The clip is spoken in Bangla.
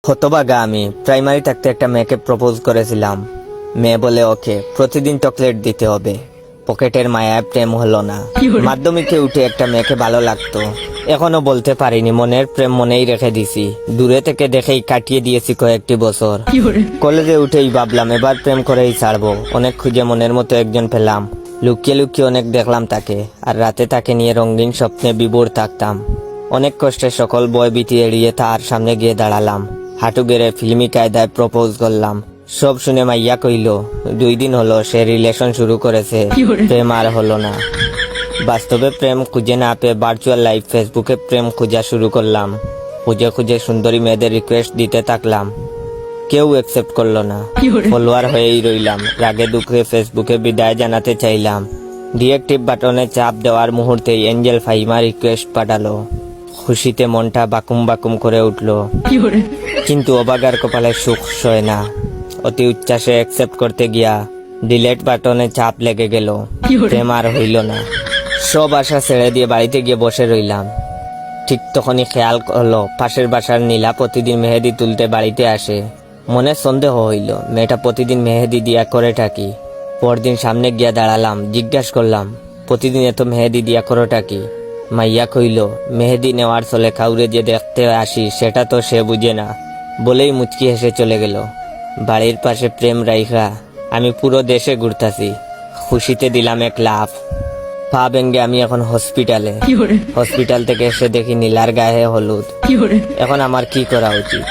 হতভাগা আমি। প্রাইমারি থাকতে একটা মেয়েকে প্রপোজ করেছিলাম। মেয়ে বলে ওকে প্রতিদিন চকলেট দিতে হবে। পকেটের মায়ায় প্রেম হলো না। মাধ্যমিকে উঠে একটা মেয়েকে ভালো লাগতো, এখনো বলতে পারিনি, মনের প্রেম মনেই রেখে দিছি। দূরে থেকে দেখেই কাটিয়ে দিয়েছি কয়েকটি বছর। কলেজে উঠেই ভাবলাম এবার প্রেম করেই ছাড়বো। অনেক খুঁজে মনের মতো একজন পেলাম। লুকিয়ে লুকিয়ে অনেক দেখলাম তাকে, আর রাতে তাকে নিয়ে রঙিন স্বপ্নে বিভোর থাকতাম। অনেক কষ্টে সকল ভয় ভীতি এড়িয়ে তার সামনে গিয়ে দাঁড়ালাম। হাঁটু গেড়ে ফিল্মি কায়দায় প্রপোজ করলাম। সব শুনে মাইয়া কইল 2 দিন হলো সে রিলেশন শুরু করেছে, প্রেম আর হলো না। বাস্তবে প্রেম খুঁজে না পেয়ে ভার্চুয়াল লাইফ ফেসবুকে প্রেম খোঁজা শুরু করলাম। খুঁজে খুঁজে সুন্দরী মেয়েদের রিকোয়েস্ট দিতে থাকলাম। কেউ অ্যাকসেপ্ট করলো না। ফলোয়ার হয়েই রইলাম। রাগে দুঃখে ফেসবুকে বিদায় জানাতে চাইলাম। ডিএক্টিভ বাটনে চাপ দেওয়ার মুহূর্তেই এঞ্জেল ফাইমা রিকোয়েস্ট পাঠালো। খুশিতে মনটা বাকুম বাকুম করে উঠলো, কিন্তু অবাগার কপালে সুখ সয় না। অতি উচ্ছ্বাসে অ্যাকসেপ্ট করতে গিয়া ডিলেট বাটনে চাপ লেগে গেল। প্রেম আর হইল না। সব আশা ছেড়ে দিয়ে বাড়িতে গিয়ে বসে রইলাম। ঠিক তখনই খেয়াল হলো পাশের বাসার নীলা প্রতিদিন মেহেদি তুলতে বাড়িতে আসে। মনে সন্দেহ হইল, মেয়েটা প্রতিদিন মেহেদি দিয়া করেটা কি? পরদিন সামনে গিয়া দাঁড়ালাম, জিজ্ঞাসা করলাম প্রতিদিন এত মেহেদি দিয়া করোটা কি? মাইয়া কইল মেহেদি নেওয়ার চলে কাউরে যে দেখতে আসি সেটা তো সে বুঝে না, বলেই মুচকি হেসে চলে গেল। বাড়ির পাশে প্রেম রাইখা আমি পুরো দেশে ঘুরতাছি। খুশিতে দিলাম এক লাফ। পা ভেঙ্গে আমি এখন হসপিটালে। হসপিটাল থেকে এসে দেখি নীলার গায়ে হলুদ। এখন আমার কি করা উচিত?